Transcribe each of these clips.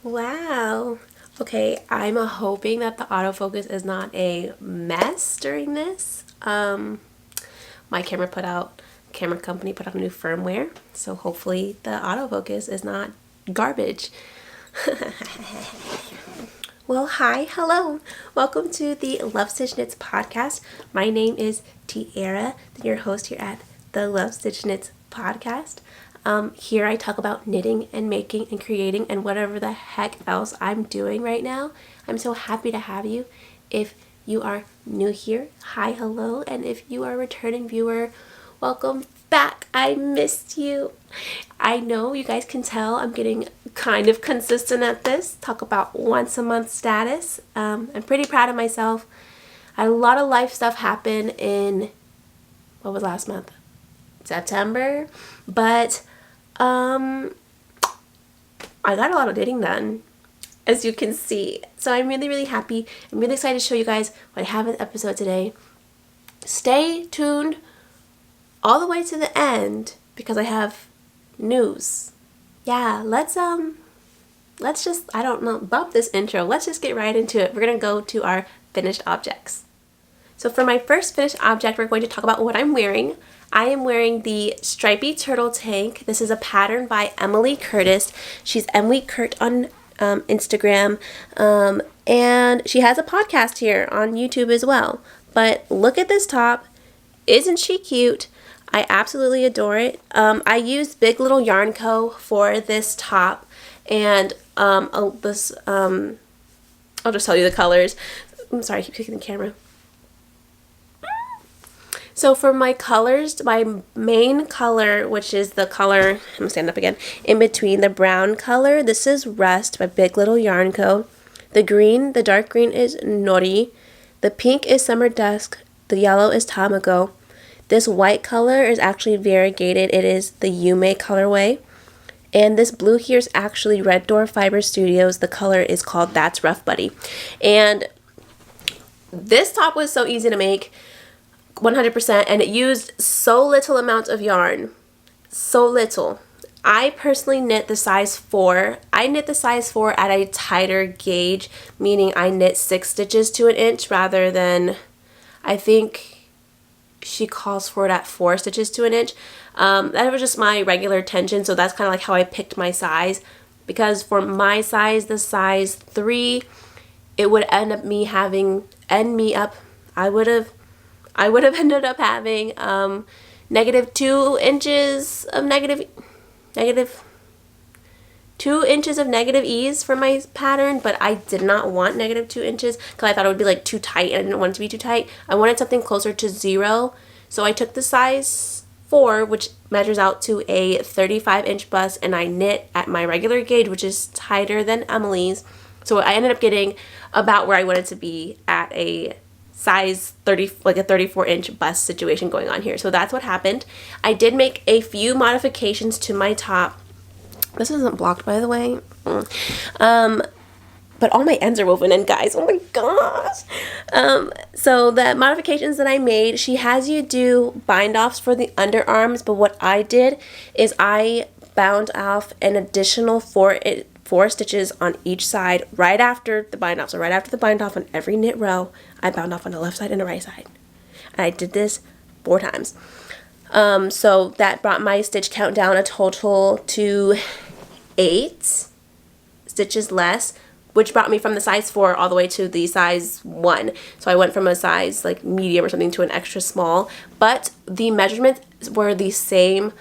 Wow. Okay, I'm hoping that the autofocus is not a mess during this. My camera company put out a new firmware, so hopefully the autofocus is not garbage. Well, hi, hello. Welcome to the Love Stitch Knits podcast. My name is Tiara, your host here at the Love Stitch Knits podcast. Here I talk about knitting and making and creating and whatever the heck else I'm doing right now. I'm so happy to have you. If you are new here, hi, hello. And if you are a returning viewer, welcome back. I missed you. I know you guys can tell I'm getting kind of consistent at this. Talk about once a month status. I'm pretty proud of myself. I had a lot of life stuff happen in, what was last month? September. But I got a lot of knitting done, as you can see. So I'm really, really happy. I'm really excited to show you guys what I have in the episode today. Stay tuned all the way to the end because I have news. Yeah, let's just, I don't know, bump this intro. Let's just get right into it. We're going to go to our finished objects. So for my first finished object, we're going to talk about what I'm wearing. I am wearing the Stripey Turtle Tank. This is a pattern by Emily Curtis. She's Emily Kurt on Instagram, and she has a podcast here on YouTube as well. But look at this top. Isn't she cute? I absolutely adore it. I used Big Little Yarn Co. for this top, and I'll just tell you the colors. I'm sorry, I keep kicking the camera. So for my colors, my main color, which is the color, I'm going to stand up again, in between the brown color, this is Rust by Big Little Yarn Co. The green, the dark green is Nori. The pink is Summer Dusk. The yellow is Tamago. This white color is actually variegated. It is the Yume colorway. And this blue here is actually Red Door Fiber Studios. The color is called That's Rough Buddy. And this top was so easy to make. 100%, and it used so little amount of yarn. So little. I personally knit the size 4. I knit the size 4 at a tighter gauge, meaning I knit 6 stitches to an inch rather than, I think she calls for it at 4 stitches to an inch. That was just my regular tension, so that's kind of like how I picked my size. Because for my size, the size 3, it would end up I would have ended up having -2 inches of negative 2 inches of negative ease for my pattern, but I did not want -2 inches because I thought it would be like too tight and I didn't want it to be too tight. I wanted something closer to 0, so I took the size 4, which measures out to a 35-inch bust, and I knit at my regular gauge, which is tighter than Emily's. So I ended up getting about where I wanted to be at a size 30, like a 34-inch bust situation going on here. So that's what happened. I did make a few modifications to my top. This isn't blocked, by the way. But all my ends are woven in, guys. Oh my gosh. So the modifications that I made, she has you do bind offs for the underarms, but what I did is I bound off an additional 4 stitches on each side right after the bind off. So right after the bind off on every knit row, I bound off on the left side and the right side. And I did this 4 times. So that brought my stitch count down a total to 8 stitches less, which brought me from the size 4 all the way to the size 1. So I went from a size like medium or something to an extra small, but the measurements were the same.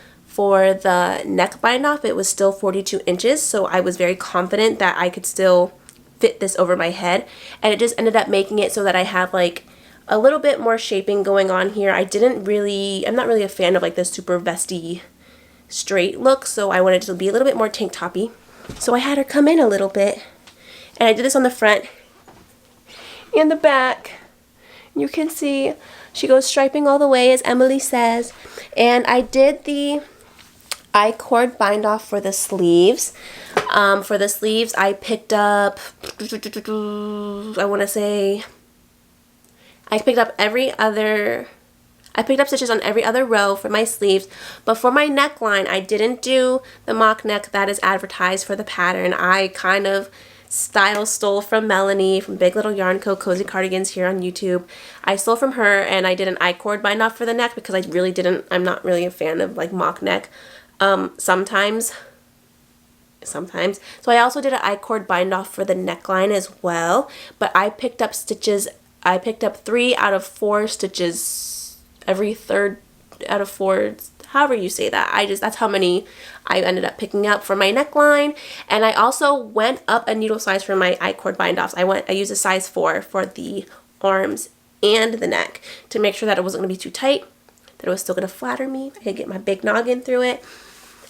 For the neck bind off, it was still 42 inches, so I was very confident that I could still fit this over my head, and it just ended up making it so that I have like a little bit more shaping going on here. I'm not really a fan of like this super vesty straight look, so I wanted to be a little bit more tank toppy. So I had her come in a little bit, and I did this on the front and the back. You can see she goes striping all the way, as Emily says, and I did the I-cord bind off for the sleeves. For the sleeves, I picked up, I picked up every other I picked up stitches on every other row for my sleeves, but for my neckline, I didn't do the mock neck that is advertised for the pattern. I kind of stole from Melanie from Big Little Yarn Co. Cozy Cardigans here on YouTube. I stole from her, and I did an I-cord bind off for the neck because I'm not really a fan of like mock neck. Sometimes. So I also did an I-cord bind off for the neckline as well, but I picked up stitches. I picked up 3 out of 4 stitches every third out of 4, however you say that. That's how many I ended up picking up for my neckline. And I also went up a needle size for my I-cord bind offs. I used a size 4 for the arms and the neck to make sure that it wasn't going to be too tight, that it was still going to flatter me. I could get my big noggin through it.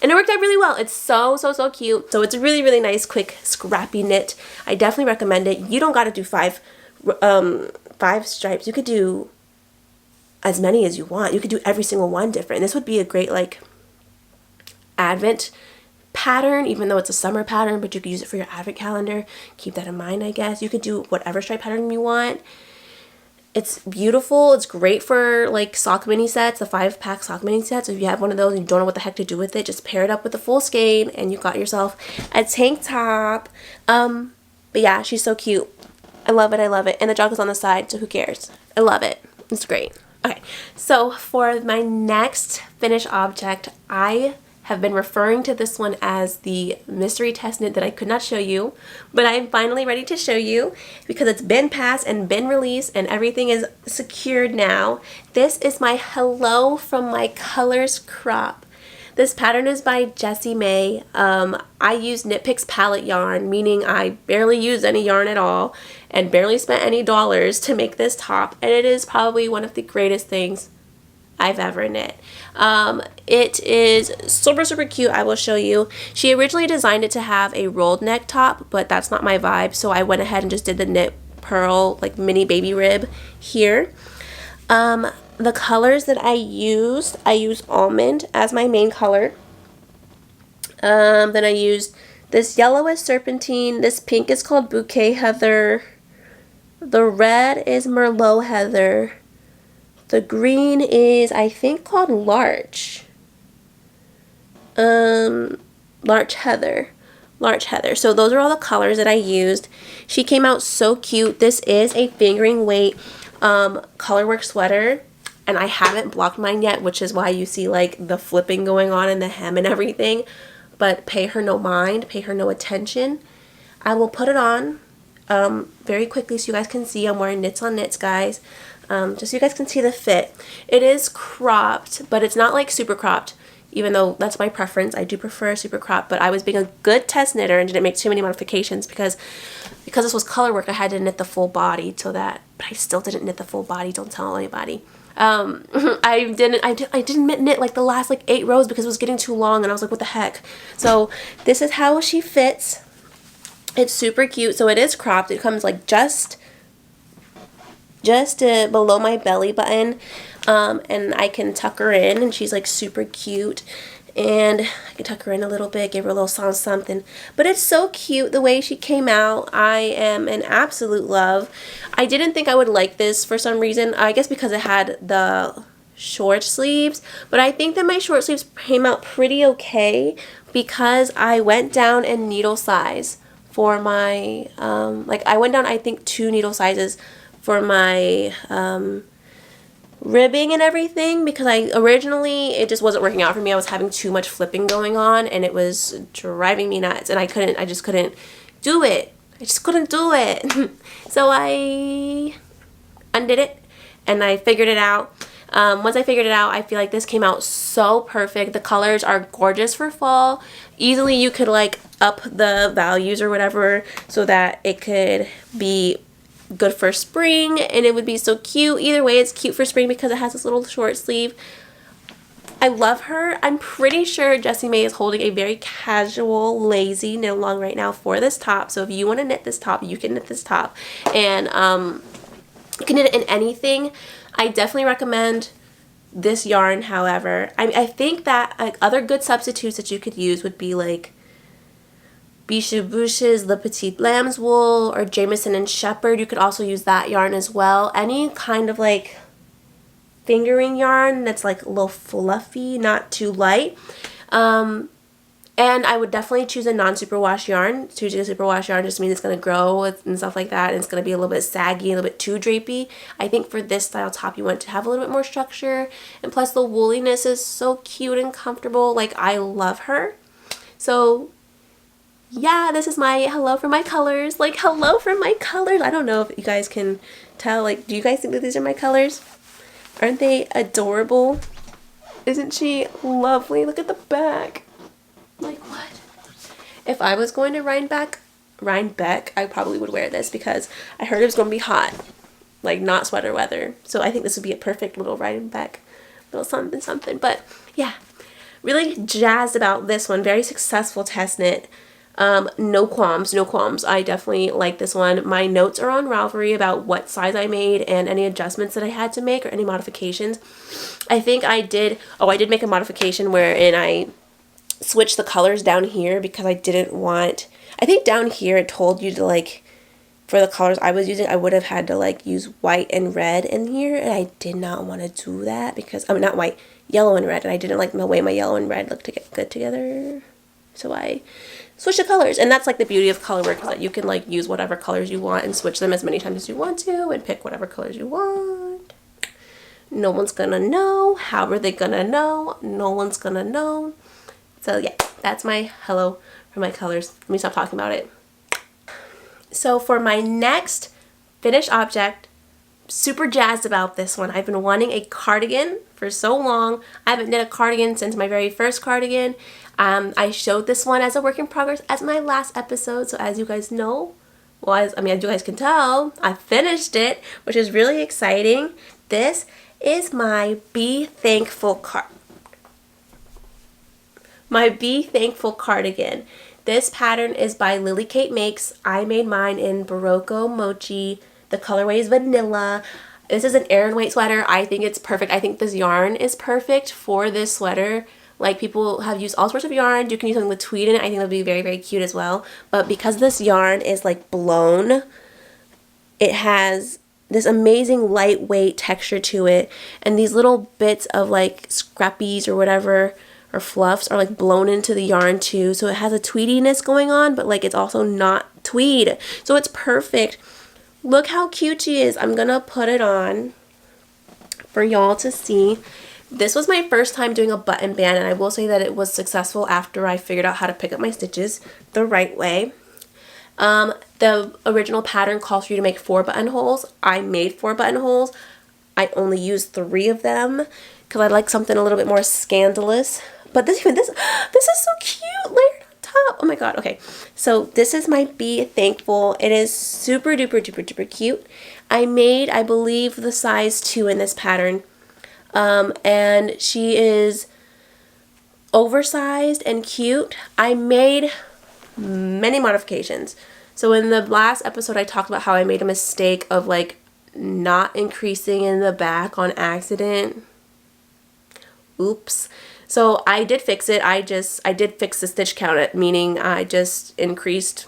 And it worked out really well. It's so cute. So it's a really, really nice, quick, scrappy knit. I definitely recommend it. You don't got to do 5 stripes. You could do as many as you want. You could do every single one different. This would be a great like advent pattern, even though it's a summer pattern, but you could use it for your advent calendar. Keep that in mind, I guess. You could do whatever stripe pattern you want. It's beautiful. It's great for like sock mini sets, the 5-pack sock mini sets. If you have one of those and you don't know what the heck to do with it, just pair it up with a full skein and you got yourself a tank top. But yeah, she's so cute. I love it. I love it. And the joggle's on the side, so who cares? I love it. It's great. Okay, so for my next finished object, I have been referring to this one as the mystery test knit that I could not show you, but I'm finally ready to show you because it's been passed and been released and everything is secured now. This is my Hello from My Colors crop. This pattern is by Jessie May. I use Knit Picks palette yarn, meaning I barely use any yarn at all and barely spent any dollars to make this top, and it is probably one of the greatest things I've ever knit. It is super cute. I will show you. She originally designed it to have a rolled neck top, but that's not my vibe, so I went ahead and just did the knit pearl like mini baby rib here. The colors that I used Almond as my main color. Then I used this yellow is Serpentine, this pink is called Bouquet Heather, the red is Merlot Heather, the green is I think called Larch. Larch Heather. So those are all the colors that I used. She came out so cute. This is a fingering weight colorwork sweater, and I haven't blocked mine yet, which is why you see like the flipping going on in the hem and everything. But pay her no mind, pay her no attention. I will put it on very quickly so you guys can see. I'm wearing knits on knits, guys. Just so you guys can see the fit. It is cropped, but it's not like super cropped, even though that's my preference. I do prefer super cropped, but I was being a good test knitter and didn't make too many modifications because this was color work. I had to knit the full body but I still didn't knit the full body. Don't tell anybody. I didn't knit like the last like 8 rows because it was getting too long and I was like, what the heck? So this is how she fits. It's super cute. So it is cropped. It comes like just below my belly button, and I can tuck her in, and she's like super cute, and I can tuck her in a little bit, give her a little something, but it's so cute the way she came out. I am in absolute love. I didn't think I would like this for some reason, I guess because it had the short sleeves, but I think that my short sleeves came out pretty okay because I went down in needle size for my, I went down I think 2 needle sizes for my ribbing and everything because originally it just wasn't working out for me. I was having too much flipping going on and it was driving me nuts and I just couldn't do it. So I undid it and I figured it out. Once I figured it out, I feel like this came out so perfect. The colors are gorgeous for fall. Easily you could like up the values or whatever so that it could be good for spring and it would be so cute. Either way, it's cute for spring because it has this little short sleeve. I love her. I'm pretty sure Jessie May is holding a very casual, lazy knit along right now for this top. So if you want to knit this top, you can knit this top. And you can knit it in anything. I definitely recommend this yarn, however. I think that like other good substitutes that you could use would be like Bisha Bouche's Le Petit Lamb's Wool or Jameson and Shepherd. You could also use that yarn as well. Any kind of like fingering yarn that's like a little fluffy, not too light. And I would definitely choose a non-superwash yarn. Choosing a superwash yarn just means it's going to grow and stuff like that. And it's going to be a little bit saggy, a little bit too drapey. I think for this style top, you want to have a little bit more structure. And plus the wooliness is so cute and comfortable. Like, I love her. So yeah, this is my hello for my colors. Like, hello for my colors. I don't know if you guys can tell. Like, do you guys think that these are my colors? Aren't they adorable? Isn't she lovely? Look at the back. Like, what? If I was going to Rhinebeck, I probably would wear this because I heard it was going to be hot. Like, not sweater weather. So I think this would be a perfect little Rhinebeck, little something something. But yeah, really jazzed about this one. Very successful test knit. No qualms, no qualms. I definitely like this one. My notes are on Ravelry about what size I made and any adjustments that I had to make or any modifications. I think I did make a modification wherein I switch the colors down here because I didn't want, I think down here it told you to, like, for the colors I was using, I would have had to like use white and red in here, and I did not want to do that because, I mean, not white, yellow and red, and I didn't like the way my yellow and red looked to get good together. So I switch the colors, and that's like the beauty of color work, is that you can like use whatever colors you want and switch them as many times as you want to and pick whatever colors you want. No one's gonna know. How are they gonna know? No one's gonna know. So yeah, that's my hello for my colors. Let me stop talking about it. So for my next finished object, super jazzed about this one. I've been wanting a cardigan for so long. I haven't knit a cardigan since my very first cardigan. I showed this one as a work in progress as my last episode. So as you guys know, well, as you guys can tell, I finished it, which is really exciting. This is my Be Thankful cardigan. This pattern is by Lily Kate Makes. I made mine in Berroco Mochi. The colorway is vanilla. This is an Aran weight sweater. I think it's perfect. I think this yarn is perfect for this sweater. Like, people have used all sorts of yarn. You can use something with tweed in it. I think it'll be very, very cute as well. But because this yarn is like blown, it has this amazing lightweight texture to it. And these little bits of like scrappies or whatever, or fluffs, are like blown into the yarn too. So it has a tweediness going on, but like it's also not tweed. So it's perfect. Look how cute she is. I'm gonna put it on for y'all to see. This was my first time doing a button band, and I will say that it was successful after I figured out how to pick up my stitches the right way. The original pattern calls for you to make 4 buttonholes. I made 4 buttonholes. I only used 3 of them because I like something a little bit more scandalous. But this is so cute, layered on top. Oh my god. Okay, so this is my Be Thankful. It is super duper duper duper cute. I made, I believe, the size 2 in this pattern. And she is oversized and cute. I made many modifications. So in the last episode, I talked about how I made a mistake of like not increasing in the back on accident. Oops. So I did fix it. I did fix the stitch count, meaning I just increased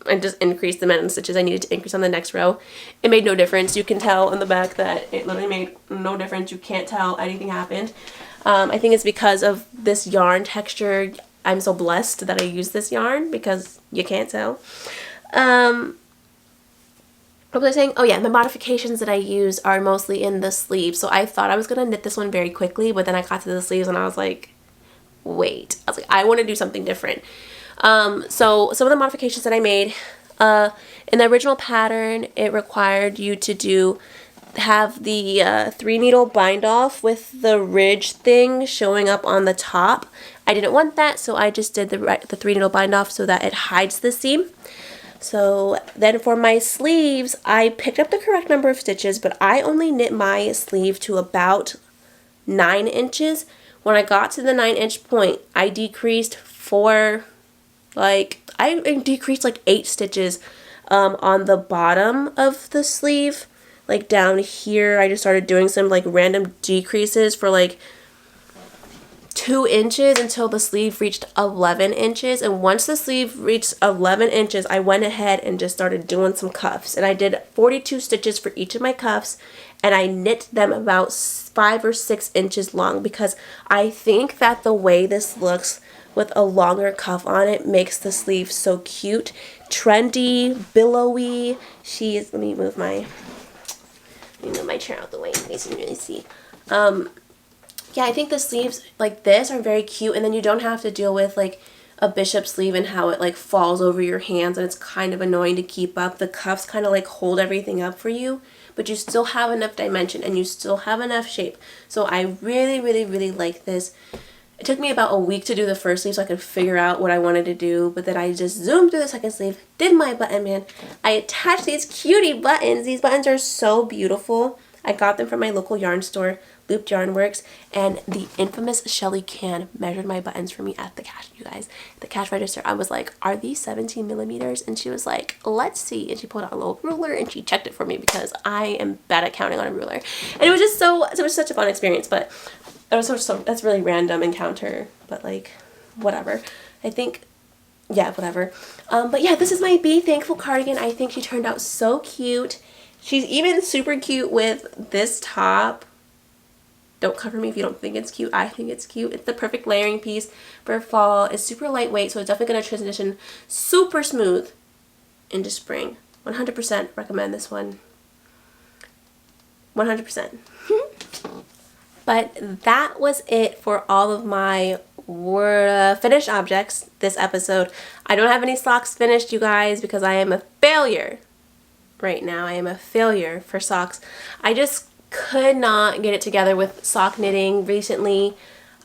the amount of stitches I needed to increase on the next row. It made no difference. You can tell in the back that it literally made no difference. You can't tell anything happened. I think it's because of this yarn texture. I'm so blessed that I use this yarn because you can't tell. What was I saying? Oh yeah, the modifications that I use are mostly in the sleeves. So I thought I was going to knit this one very quickly, but then I got to the sleeves and I was like, wait. I was like, I want to do something different. So some of the modifications that I made, in the original pattern, it required you to have the 3 needle bind off with the ridge thing showing up on the top. I didn't want that, so I just did the 3 needle bind off so that it hides the seam. So then for my sleeves, I picked up the correct number of stitches, but I only knit my sleeve to about 9 inches. When I got to the 9-inch point, I decreased I decreased like 8 stitches on the bottom of the sleeve. Like down here, I just started doing some like random decreases for like 2 inches until the sleeve reached 11 inches. And once the sleeve reached 11 inches, I went ahead and just started doing some cuffs. And I did 42 stitches for each of my cuffs. And I knit them about 5 or 6 inches long because I think that the way this looks with a longer cuff on it makes the sleeve so cute, trendy, billowy. Let me move my chair out the way so you can really see. Yeah, I think the sleeves like this are very cute, and then you don't have to deal with like a bishop sleeve and how it like falls over your hands and it's kind of annoying to keep up. The cuffs kind of like hold everything up for you, but you still have enough dimension and you still have enough shape. So I really, really, really like this. It took me about a week to do the first sleeve so I could figure out what I wanted to do, but then I just zoomed through the second sleeve, did my button man. I attached these cutie buttons. These buttons are so beautiful. I got them from my local yarn store, Looped Yarn Works, and the infamous Shelly Can measured my buttons for me at the cash, you guys. The cash register, I was like, are these 17 millimeters? And she was like, let's see. And she pulled out a little ruler and she checked it for me because I am bad at counting on a ruler. And it was just it was such a fun experience, but it was that's really random encounter, but like, whatever. I think, yeah, whatever. But yeah, this is my Be Thankful cardigan. I think she turned out so cute. She's even super cute with this top. Don't cover me if you don't think it's cute. I think it's cute. It's the perfect layering piece for fall. It's super lightweight, so it's definitely going to transition super smooth into spring. 100% recommend this one. 100%. But that was it for all of my finished objects this episode. I don't have any socks finished, you guys, because I am a failure. Right now I am a failure for socks. I just could not get it together with sock knitting recently.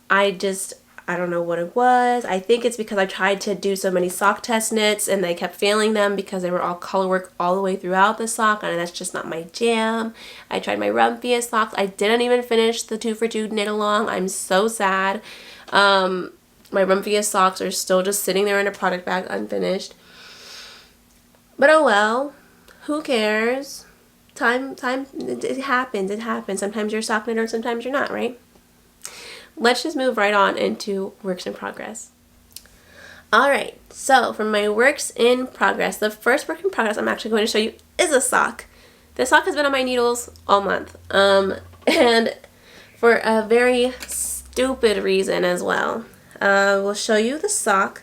I don't know what it was. I think it's because I tried to do so many sock test knits and they kept failing them because they were all color work all the way throughout the sock, and that's just not my jam. I tried my Rumphius socks. I didn't even finish the 2-for-2 knit along. I'm so sad. My Rumphius socks are still just sitting there in a product bag unfinished. But oh well. Who cares? It happens. Sometimes you're a sock knitter, sometimes you're not, right? Let's just move right on into works in progress. Alright, so for my works in progress, the first work in progress I'm actually going to show you is a sock. This sock has been on my needles all month. And for a very stupid reason as well. We'll show you the sock.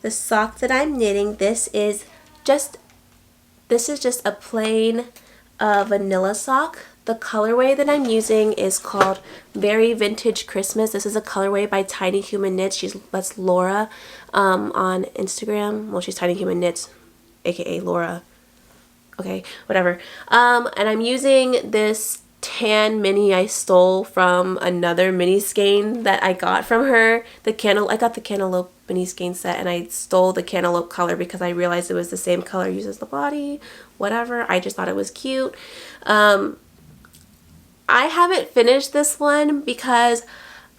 The sock that I'm knitting, this is just a plain vanilla sock. The colorway that I'm using is called Very Vintage Christmas. This is a colorway by Tiny Human Knits. That's Laura on Instagram. Well, she's Tiny Human Knits, aka Laura. Okay, whatever. And I'm using this tan mini I stole from another mini skein that I got from her. I got the cantaloupe mini skein set, and I stole the cantaloupe color because I realized it was the same color used as the body. Whatever. I just thought it was cute. I haven't finished this one because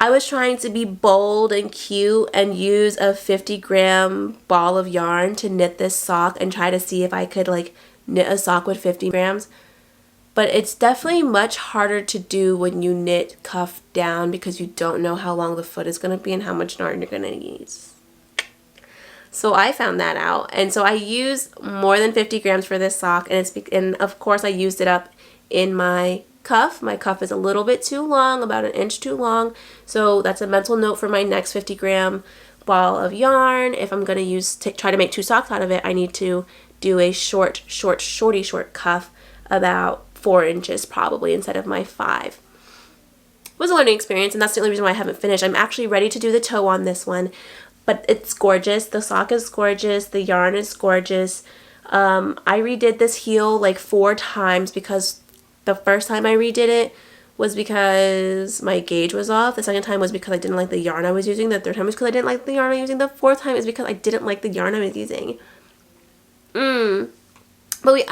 I was trying to be bold and cute and use a 50-gram ball of yarn to knit this sock and try to see if I could like knit a sock with 50 grams. But it's definitely much harder to do when you knit cuff down because you don't know how long the foot is going to be and how much yarn you're going to use. So I found that out, and so I used more than 50 grams for this sock, and of course I used it up in my cuff. My cuff is a little bit too long, about an inch too long, so that's a mental note for my next 50-gram ball of yarn. If I'm going to try to make 2 socks out of it, I need to do a short cuff, about 4 inches probably instead of my 5. It was a learning experience, and that's the only reason why I haven't finished. I'm actually ready to do the toe on this one, but it's gorgeous. The sock is gorgeous. The yarn is gorgeous. I redid this heel like 4 times because the first time I redid it was because my gauge was off. The second time was because I didn't like the yarn I was using. The third time was because I didn't like the yarn I was using. The fourth time is because I didn't like the yarn I was using. But we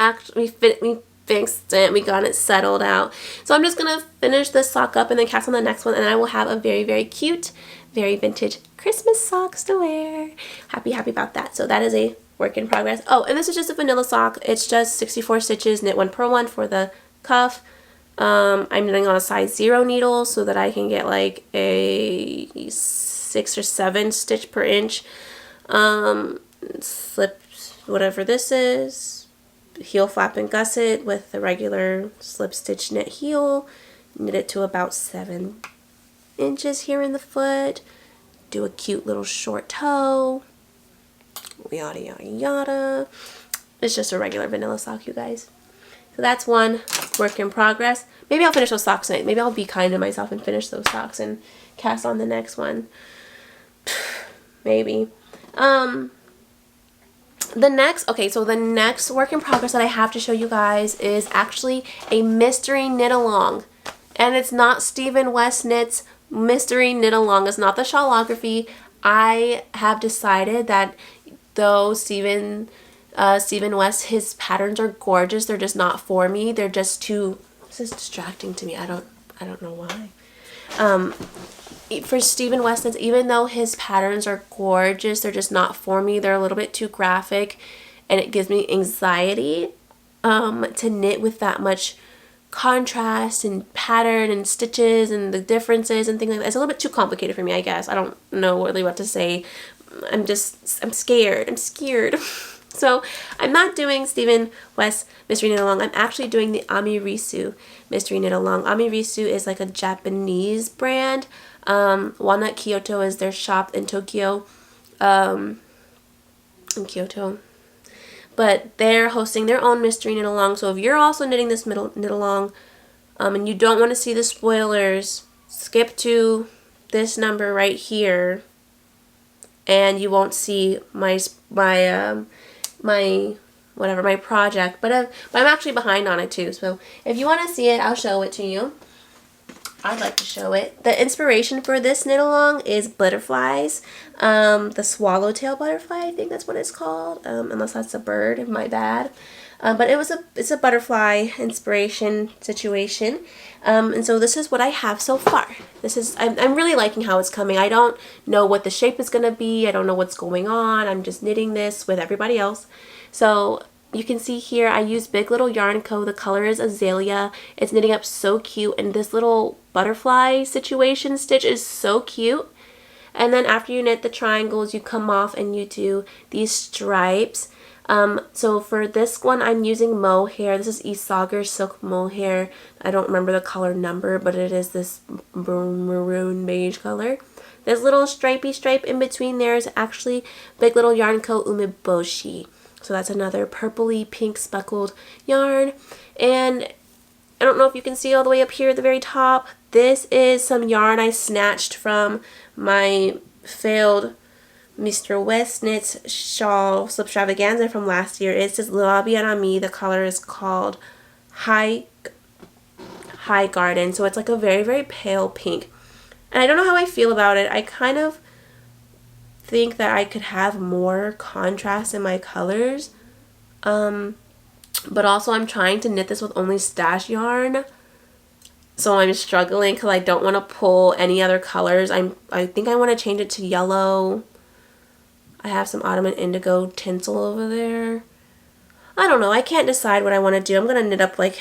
fixed it. We got it settled out. So I'm just going to finish this sock up and then cast on the next one, and I will have a very, very cute, very vintage Christmas socks to wear. Happy about that. So that is a work in progress. Oh, and this is just a vanilla sock. It's just 64 stitches, knit 1 purl 1 for the cuff, I'm knitting on a size 0 needle so that I can get like a 6 or 7 stitch per inch. Slip whatever this is, heel flap and gusset with the regular slip stitch knit heel, knit it to about 7 inches here in the foot, do a cute little short toe, yada yada yada. It's just a regular vanilla sock, you guys. So that's one work in progress. Maybe I'll finish those socks tonight. Maybe I'll be kind to myself and finish those socks and cast on the next one. Maybe. The next work in progress that I have to show you guys is actually a mystery knit along. And it's not Stephen West Knits mystery knit along. It's not the shawlography. I have decided that though Stephen West, his patterns are gorgeous, they're just not for me. They're just too, this is distracting to me. I don't know why. For Stephen West, even though his patterns are gorgeous, they're just not for me. They're a little bit too graphic, and it gives me anxiety to knit with that much contrast and pattern and stitches and the differences and things like that. It's a little bit too complicated for me, I guess. I don't know really what to say. I'm scared. So I'm not doing Stephen West Mystery Knit Along. I'm actually doing the Amirisu Mystery Knit Along. Amirisu is like a Japanese brand. Walnut Kyoto is their shop in Tokyo, in Kyoto. But they're hosting their own Mystery Knit Along. So if you're also knitting this knit along, and you don't want to see the spoilers, skip to this number right here, and you won't see my project. But I'm actually behind on it too. So if you want to see it, I'll show it to you. I'd like to show it. The inspiration for this knit along is butterflies. The swallowtail butterfly, I think that's what it's called. Unless that's a bird, my bad. But it's a butterfly inspiration situation. And so this is what I have so far. I'm really liking how it's coming. I don't know what the shape is going to be. I don't know what's going on. I'm just knitting this with everybody else. So you can see here I use Big Little Yarn Co. The color is Azalea. It's knitting up so cute, and this little butterfly situation stitch is so cute. And then after you knit the triangles, you come off and you do these stripes. So for this one, I'm using Mohair. This is Isager Silk Mohair. I don't remember the color number, but it is this maroon beige color. This little stripey stripe in between there is actually Big Little Yarn Co. Umeboshi. So that's another purpley pink speckled yarn. And I don't know if you can see all the way up here at the very top. This is some yarn I snatched from my failed Mr. West Knits shawl slipstravaganza from last year. It says La Bien Ami. The color is called High Garden. So it's like a very, very pale pink. And I don't know how I feel about it. I kind of think that I could have more contrast in my colors. But also I'm trying to knit this with only stash yarn. So I'm struggling because I don't want to pull any other colors. I think I want to change it to yellow. I have some autumn and indigo tinsel over there. I don't know. I can't decide what I want to do. I'm going to knit up like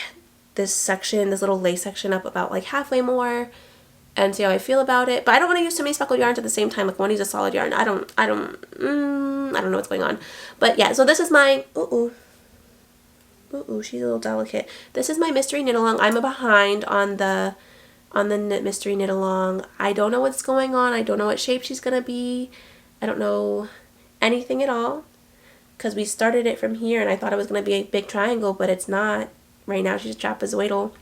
this section, this little lace section up about like halfway more and see how I feel about it. But I don't want to use too many speckled yarns at the same time. Like one use a solid yarn. I don't know what's going on. But yeah, so this is my, she's a little delicate. This is my mystery knit along. I'm behind on the mystery knit along. I don't know what's going on. I don't know what shape she's going to be. I don't know anything at all, because we started it from here and I thought it was going to be a big triangle, but it's not. Right now she's a trapezoidal.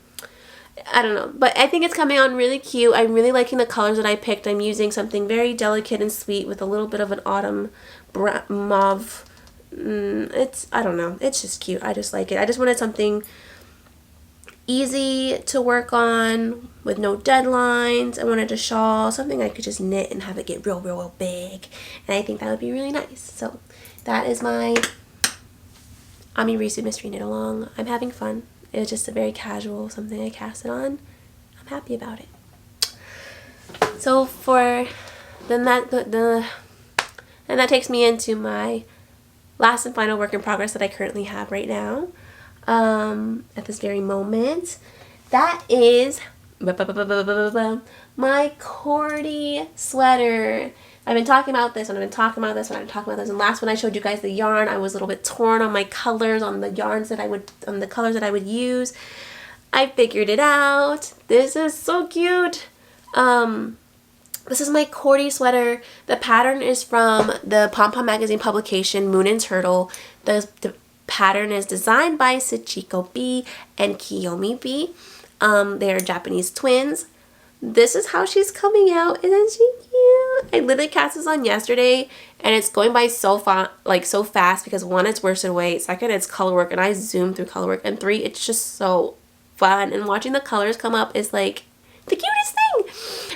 I don't know, but I think it's coming on really cute. I'm really liking the colors that I picked. I'm using something very delicate and sweet with a little bit of an autumn mauve. I don't know, it's just cute. I just like it. I just wanted something easy to work on with no deadlines. I wanted a shawl, something I could just knit and have it get real big, and I think that would be really nice. So that is my Amirisu Mystery Knit Along. I'm having fun. It was just a very casual something I cast it on. I'm happy about it. So for then that takes me into my last and final work in progress that I currently have right now. At this very moment. that is my Kordy sweater. I've been talking about this, and I've been talking about this, and I've been talking about this. And last when I showed you guys the yarn, I was a little bit torn on my colors, on the yarns that I would, on the colors that I would use. I figured it out. This is so cute. This is my Kordy sweater. The pattern is from the Pompom magazine publication, Moon and Turtle. The pattern is designed by Sachiko B and Kiyomi B. They are Japanese twins. This is how she's coming out. Isn't she cute? I literally cast this on yesterday, and it's going by so fast because 1, it's worsted weight, 2, it's color work, and I zoomed through color work, and 3, it's just so fun. And watching the colors come up is like the cutest thing.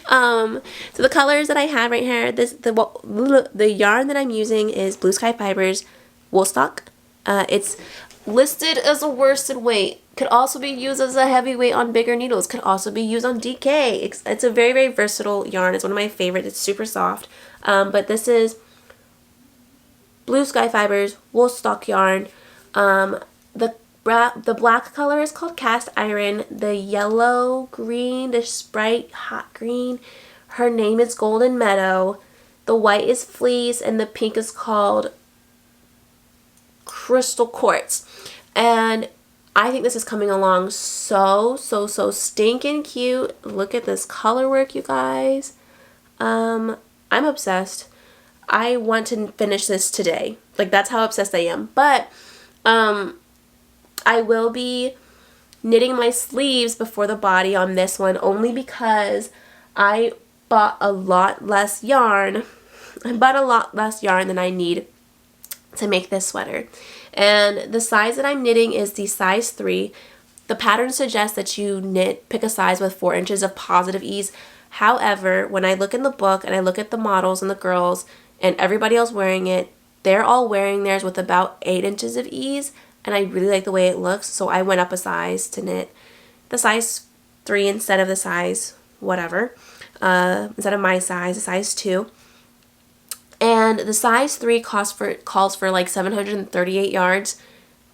So the colors that I have right here, the yarn that I'm using is Blue Sky Fibers Wolstok. It's listed as a worsted weight. Could also be used as a heavyweight on bigger needles. Could also be used on DK. It's a very, very versatile yarn. It's one of my favorites. It's super soft. But this is Blue Sky Fibers Wolstok yarn. The black color is called Cast Iron. The yellow green, the Sprite Hot Green, her name is Golden Meadow. The white is Fleece, and the pink is called Crystal Quartz. And I think this is coming along so stinking cute. Look at this color work, you guys. I'm obsessed. I want to finish this today. Like, that's how obsessed I am. But I will be knitting my sleeves before the body on this one, only because I bought a lot less yarn. I bought a lot less yarn than I need to make this sweater. And the size that I'm knitting is the size 3. The pattern suggests that you pick a size with 4 inches of positive ease. However, when I look in the book and I look at the models and the girls and everybody else wearing it, they're all wearing theirs with about 8 inches of ease. And I really like the way it looks, so I went up a size to knit the size 3 instead of the size whatever. Instead of my size, the size 2. And the size 3 calls for like 738 yards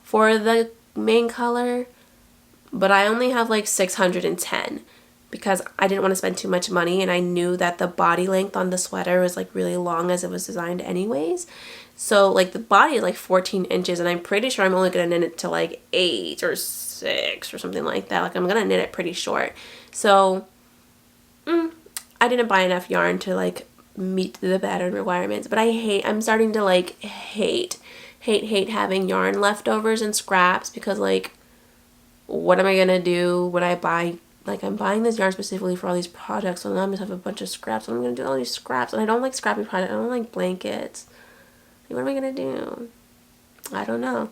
for the main color, but I only have like 610 because I didn't want to spend too much money, and I knew that the body length on the sweater was like really long as it was designed anyways. So like the body is like 14 inches, and I'm pretty sure I'm only going to knit it to like 8 or 6 or something like that. Like I'm going to knit it pretty short. So I didn't buy enough yarn to like meet the pattern requirements, but I'm starting to like hate having yarn leftovers and scraps, because like what am I going to do when I buy, like I'm buying this yarn specifically for all these projects, so now I'm going to have a bunch of scraps. I'm going to do all these scraps, and I don't like scrappy products. I don't like blankets. What am I going to do? I don't know.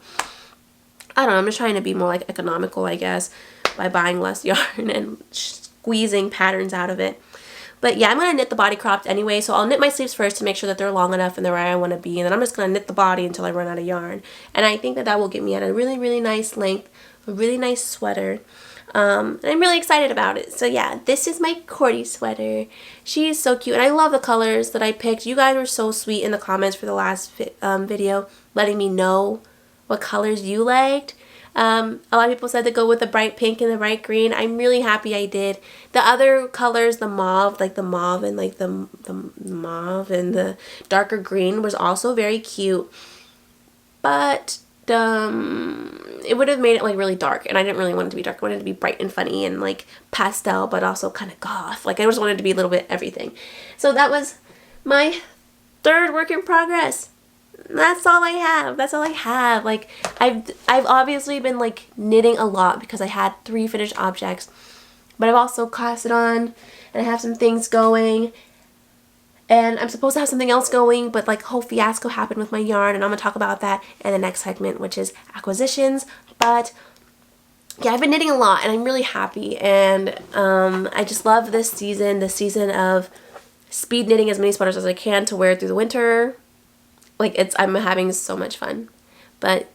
I'm just trying to be more like economical, I guess, by buying less yarn and squeezing patterns out of it. But yeah, I'm going to knit the body cropped anyway, so I'll knit my sleeves first to make sure that they're long enough and they're where I want to be, and then I'm just going to knit the body until I run out of yarn. And I think that will get me at a really, really nice length, a really nice sweater. And I'm really excited about it. So yeah, this is my Kordy sweater. She is so cute, and I love the colors that I picked. You guys were so sweet in the comments for the last video, letting me know what colors you liked. A lot of people said to go with the bright pink and the bright green. I'm really happy I did. The other colors, the mauve, like the mauve and like the mauve and the darker green was also very cute. But it would have made it like really dark, and I didn't really want it to be dark. I wanted it to be bright and funny and like pastel, but also kind of goth. Like I just wanted it to be a little bit everything. So that was my 3rd work in progress. That's all I have. That's all I have. Like I've obviously been like knitting a lot because I had 3 finished objects, but I've also cast it on, and I have some things going, and I'm supposed to have something else going, but like whole fiasco happened with my yarn, and I'm gonna talk about that in the next segment, which is acquisitions. But yeah, I've been knitting a lot, and I'm really happy, and I just love this season, the season of speed knitting as many sweaters as I can to wear through the winter. Like I'm having so much fun. But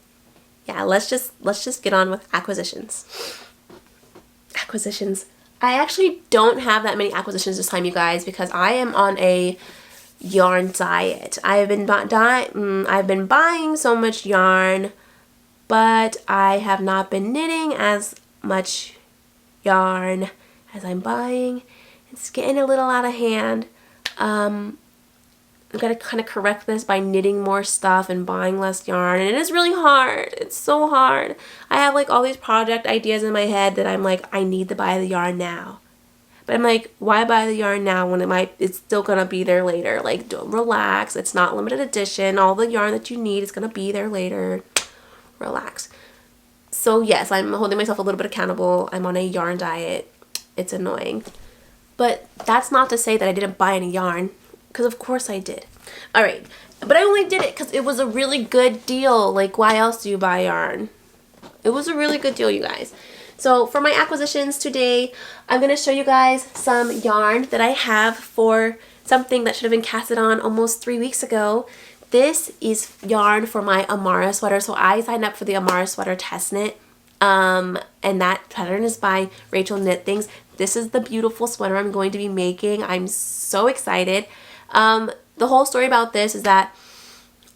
yeah, let's just get on with acquisitions. Acquisitions. I actually don't have that many acquisitions this time, you guys, because I am on a yarn diet. I've been buying so much yarn, but I have not been knitting as much yarn as I'm buying. It's getting a little out of hand. I'm going to kind of correct this by knitting more stuff and buying less yarn. And it is really hard. It's so hard. I have like all these project ideas in my head that I'm like, I need to buy the yarn now. But I'm like, why buy the yarn now when it's still going to be there later? Like, don't relax. It's not limited edition. All the yarn that you need is going to be there later. Relax. So yes, I'm holding myself a little bit accountable. I'm on a yarn diet. It's annoying. But that's not to say that I didn't buy any yarn. Because of course I did. Alright. But I only did it because it was a really good deal. Like, why else do you buy yarn? It was a really good deal, you guys. So for my acquisitions today, I'm going to show you guys some yarn that I have for something that should have been casted on almost 3 weeks ago. This is yarn for my Amara sweater. So I signed up for the Amara sweater test knit. And that pattern is by Rachel Knit Things. This is the beautiful sweater I'm going to be making. I'm so excited. The whole story about this is that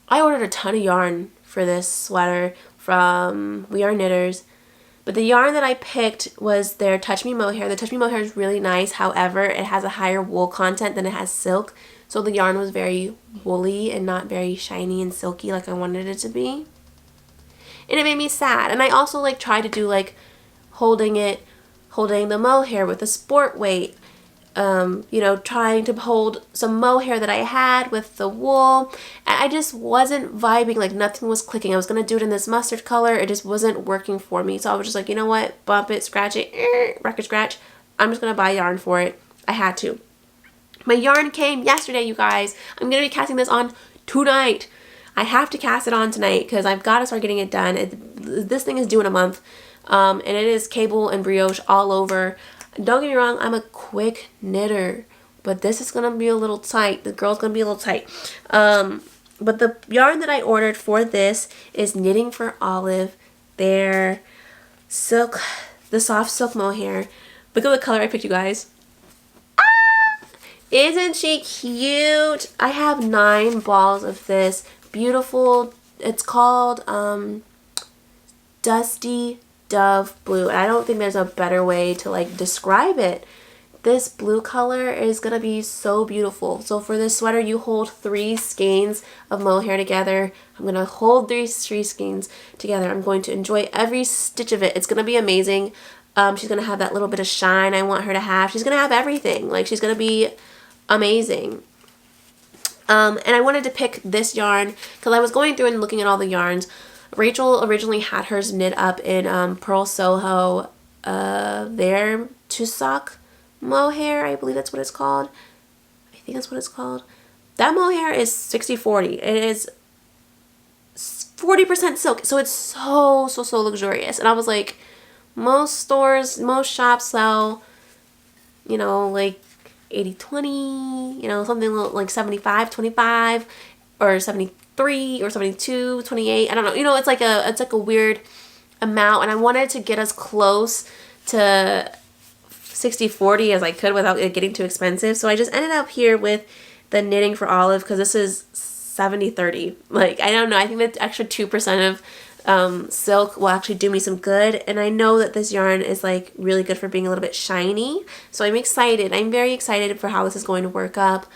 I ordered a ton of yarn for this sweater from We Are Knitters. But the yarn that I picked was their Touch Me Mohair. The Touch Me Mohair is really nice. However, it has a higher wool content than it has silk. So the yarn was very woolly and not very shiny and silky like I wanted it to be. And it made me sad. And I also like tried to do like holding the mohair with a sport weight. You know, trying to hold some mohair that I had with the wool. And I just wasn't vibing, like nothing was clicking. I was going to do it in this mustard color. It just wasn't working for me. So I was just like, you know what? Bump it, scratch it, record scratch. I'm just going to buy yarn for it. I had to. My yarn came yesterday, you guys. I'm going to be casting this on tonight. I have to cast it on tonight because I've got to start getting it done. This thing is due in a month. And it is cable and brioche all over. Don't get me wrong, I'm a quick knitter, but this is going to be a little tight. The girl's going to be a little tight. But the yarn that I ordered for this is Knitting for Olive. Their silk, the soft silk mohair. Look at the color I picked, you guys. Ah! Isn't she cute? I have 9 balls of this. Beautiful. It's called Dusty Dove Blue, and I don't think there's a better way to like describe it. This blue color is gonna be so beautiful. So for this sweater, you hold 3 skeins of mohair together. I'm gonna hold these 3 skeins together. I'm going to enjoy every stitch of it. It's gonna be amazing. She's gonna have that little bit of shine I want her to have. She's gonna have everything. Like, she's gonna be amazing. And I wanted to pick this yarn because I was going through and looking at all the yarns. Rachel originally had hers knit up in Pearl Soho, their Tusok mohair, I believe that's what it's called. I think that's what it's called. That mohair is 60-40. It is 40% silk, so it's so luxurious. And I was like, most stores, most shops sell, you know, like 80-20, you know, something like 75-25 or 73 or 72, 28. I don't know. You know, it's like a weird amount, and I wanted to get as close to 60-40 as I could without it getting too expensive. So I just ended up here with the Knitting for Olive because this is 70-30. Like, I don't know. I think that extra 2% of silk will actually do me some good, and I know that this yarn is like really good for being a little bit shiny. So I'm excited. I'm very excited for how this is going to work up.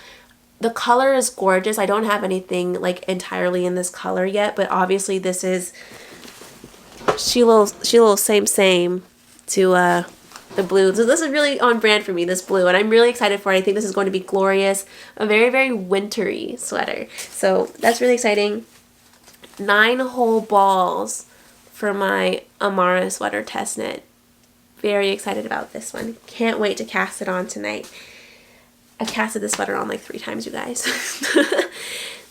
The color is gorgeous. I don't have anything like entirely in this color yet, but obviously this is Shilo same to the blue. So this is really on brand for me, this blue, and I'm really excited for it. I think this is going to be glorious. A very wintry sweater. So that's really exciting. 9 whole balls for my Amara sweater test knit. Very excited about this one. Can't wait to cast it on tonight. I've casted this sweater on like 3 times, you guys.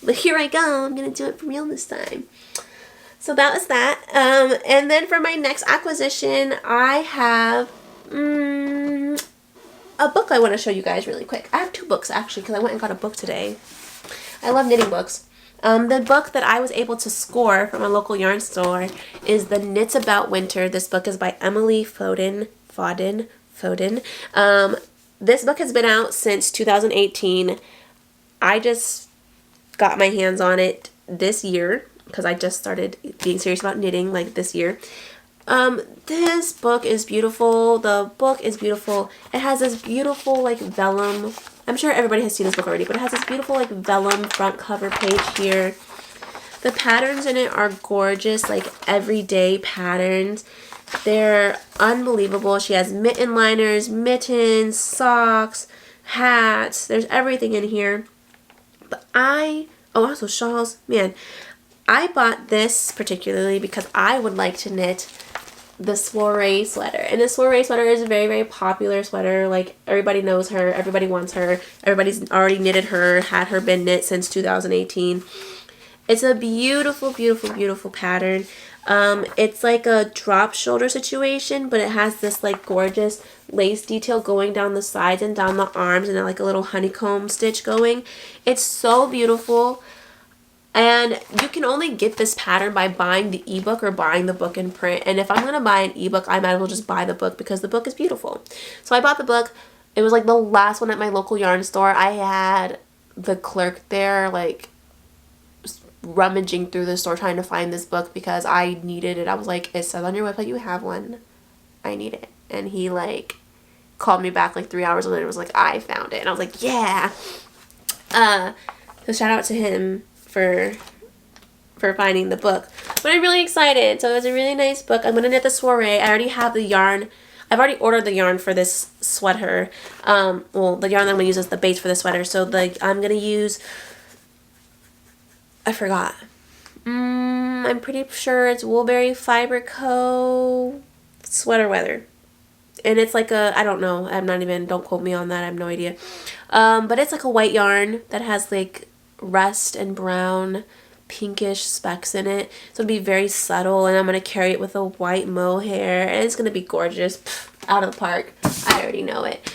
But here I go. I'm going to do it for real this time. So that was that. And then for my next acquisition, I have a book I want to show you guys really quick. I have 2 books actually because I went and got a book today. I love knitting books. The book that I was able to score from a local yarn store is The Knits About Winter. This book is by Emily Foden. This book has been out since 2018. I just got my hands on it this year because I just started being serious about knitting like this year. This book is beautiful. The book is beautiful. It has this beautiful like vellum. I'm sure everybody has seen this book already, but it has this beautiful like vellum front cover page here. The patterns in it are gorgeous, like everyday patterns. They're unbelievable. She has mitten liners, mittens, socks, hats. There's everything in here. But also shawls. Man, I bought this particularly because I would like to knit the soiree sweater. And the soiree sweater is a very, very popular sweater. Like, everybody knows her. Everybody wants her. Everybody's already knitted her, had her been knit since 2018. It's a beautiful, beautiful, beautiful pattern. It's like a drop shoulder situation, but it has this like gorgeous lace detail going down the sides and down the arms, and then like a little honeycomb stitch going. It's so beautiful. And you can only get this pattern by buying the ebook or buying the book in print. And if I'm going to buy an ebook, I might as well just buy the book because the book is beautiful. So I bought the book. It was like the last one at my local yarn store. I had the clerk there like rummaging through the store trying to find this book because I needed it. I was like, it says on your website you have one. I need it. And he like called me back like 3 hours later and was like, I found it. And I was like, yeah. So shout out to him for finding the book. But I'm really excited. So it's a really nice book. I'm going to knit the soiree. I already have the yarn. I've already ordered the yarn for this sweater. Well, the yarn that I'm going to use as the base for the sweater. So I'm going to use, I forgot. I'm pretty sure it's Woolberry Fiber Co. Sweater Weather. And it's like a, I don't know. Don't quote me on that. I have no idea. But it's like a white yarn that has like rust and brown pinkish specks in it, so it'll be very subtle, and I'm going to carry it with a white mohair, and it's going to be gorgeous. Pfft, out of the park. I already know it.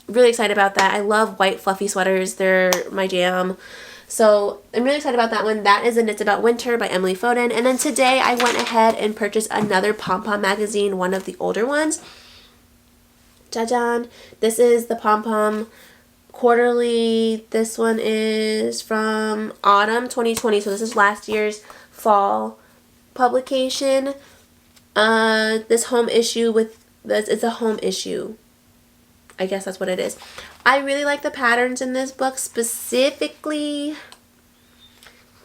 Really excited about that. I love white fluffy sweaters. They're my jam. So I'm really excited about that one. That is a Knits About Winter by Emily Foden. And then today I went ahead and purchased another Pompom magazine, one of the older ones. Jajan. This is the Pompom Quarterly. This one is from autumn 2020, so this is last year's fall publication. This home issue it's a home issue. I guess that's what it is. I really like the patterns in this book, specifically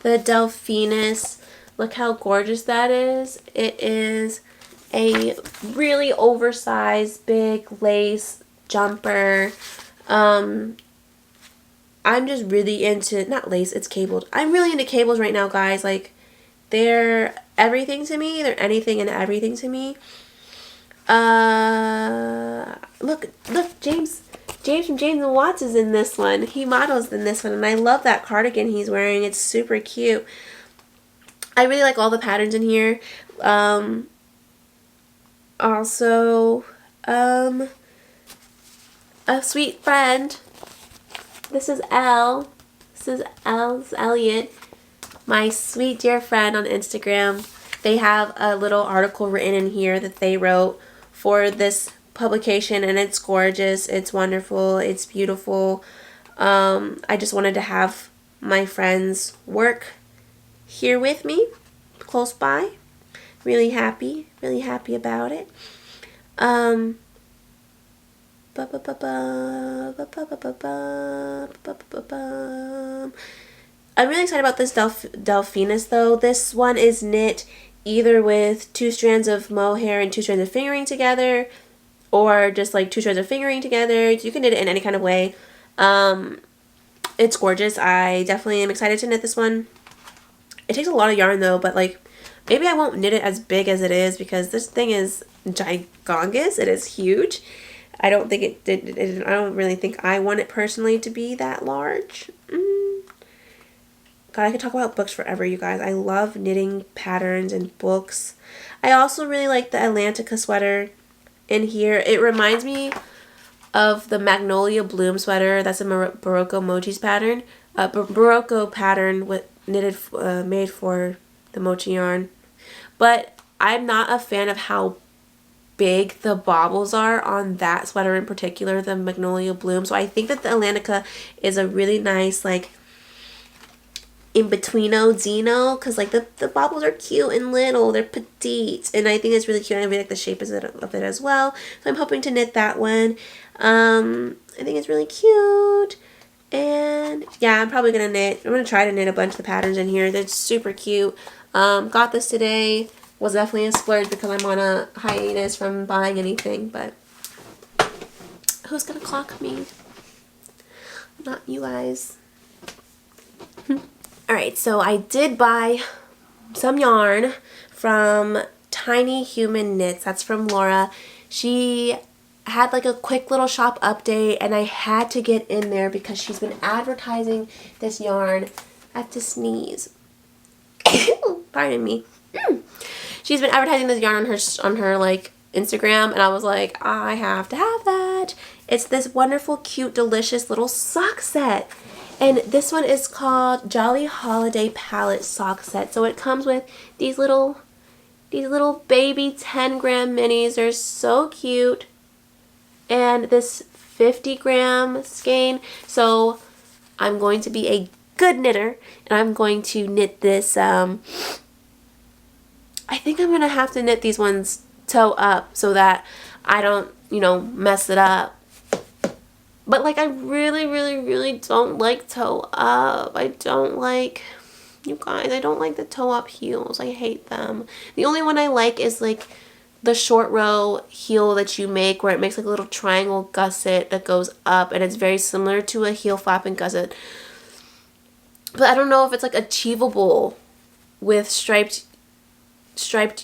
the Delphinus. Look how gorgeous that is. It is a really oversized big lace jumper. I'm just really into, not lace, it's cabled. I'm really into cables right now, guys. Like, they're everything to me. They're anything and everything to me. Look, James from James and Watts is in this one. He models in this one, and I love that cardigan he's wearing. It's super cute. I really like all the patterns in here. Also, a sweet friend. This is Elle. This is Elliot, my sweet dear friend on Instagram. They have a little article written in here that they wrote for this publication, and it's gorgeous. It's wonderful. It's beautiful. I just wanted to have my friends work here with me, close by. Really happy about it. I'm really excited about this Delphinus though. This one is knit either with 2 strands of mohair and 2 strands of fingering together, or just like 2 strands of fingering together. You can knit it in any kind of way. It's gorgeous. I definitely am excited to knit this one. It takes a lot of yarn though, but like maybe I won't knit it as big as it is because this thing is gigongous. It is huge. I don't think I don't really think I want it personally to be that large. God, I could talk about books forever, you guys. I love knitting patterns and books. I also really like the Atlantica sweater in here. It reminds me of the Magnolia Bloom sweater. That's a Berroco Mochi's pattern. Berroco pattern made for the Mochi yarn. But I'm not a fan of how big the baubles are on that sweater in particular, the Magnolia Bloom. So I think that the Atlantica is a really nice, like, in-betweeno Zeno, because like the baubles are cute and little, they're petite, and I think it's really cute. I really like the shape of it as well, so I'm hoping to knit that one. I think it's really cute, and yeah, I'm probably gonna try to knit a bunch of the patterns in here. They're super cute. Got this today. Was definitely a splurge because I'm on a hiatus from buying anything, but who's gonna clock me? Not you guys. Alright, so I did buy some yarn from Tiny Human Knits. That's from Laura. She had like a quick little shop update, and I had to get in there because she's been advertising this yarn. I have to sneeze. Pardon me. She's been advertising this yarn on her like Instagram, and I was like, I have to have that. It's this wonderful, cute, delicious little sock set. And this one is called Jolly Holiday Palette Sock Set. So it comes with these little baby 10-gram minis. They're so cute. And this 50-gram skein. So I'm going to be a good knitter, and I'm going to knit this. I think I'm going to have to knit these ones toe up so that I don't, mess it up. But like I really don't like toe up. I don't like, you guys, I don't like the toe up heels. I hate them. The only one I like is like the short row heel that you make where it makes like a little triangle gusset that goes up, and it's very similar to a heel flap and gusset. But I don't know if it's like achievable with striped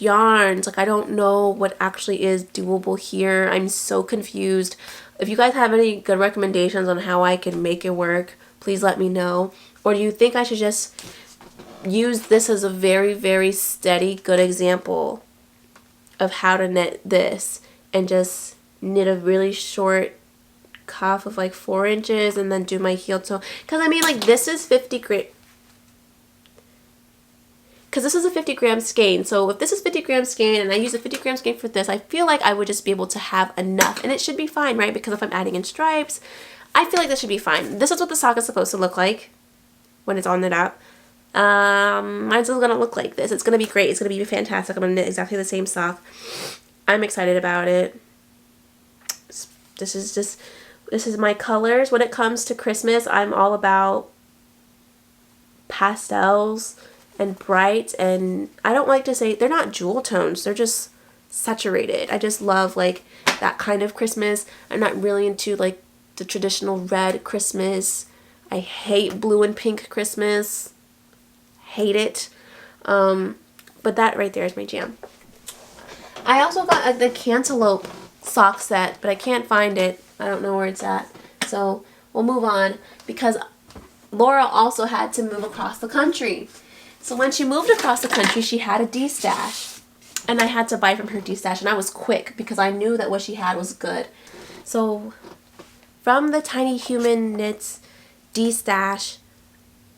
yarns. Like I don't know what actually is doable here. I'm so confused. If you guys have any good recommendations on how I can make it work, please let me know. Or do you think I should just use this as a very steady good example of how to knit this, and just knit a really short cuff of like 4 inches and then do my heel toe? Because I mean, like, this is 50 gram. Because this is a 50-gram skein. So if this is 50-gram skein and I use a 50-gram skein for this, I feel like I would just be able to have enough. And it should be fine, right? Because if I'm adding in stripes, I feel like this should be fine. This is what the sock is supposed to look like when it's all knit up. Mine's going to look like this. It's going to be great. It's going to be fantastic. I'm going to knit exactly the same sock. I'm excited about it. This is my colors. When it comes to Christmas, I'm all about pastels and bright, and I don't like to say, they're not jewel tones, they're just saturated. I just love like that kind of Christmas. I'm not really into like the traditional red Christmas. I hate blue and pink Christmas. Hate it. But that right there is my jam. I also got the cantaloupe sock set, but I can't find it. I don't know where it's at. So we'll move on, because Laura also had to move across the country. So when she moved across the country, she had a D-stash, and I had to buy from her D-stash, and I was quick because I knew that what she had was good. So from the Tiny Human Knits D-stash,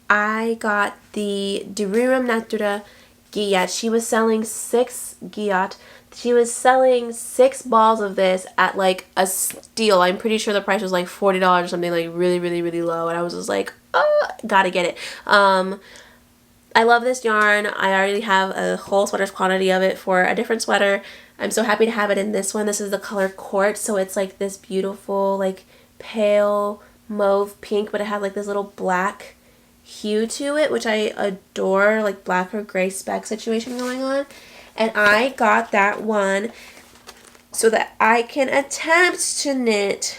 I got the Durium Natura Guyat. She was selling 6 Guyat. She was selling 6 balls of this at like a steal. I'm pretty sure the price was like $40 or something, like really low, and I was just like, oh, gotta get it. I love this yarn. I already have a whole sweater's quantity of it for a different sweater. I'm so happy to have it in this one. This is the color Quartz, so it's like this beautiful like pale mauve pink, but it has like this little black hue to it, which I adore, like black or gray speck situation going on. And I got that one so that I can attempt to knit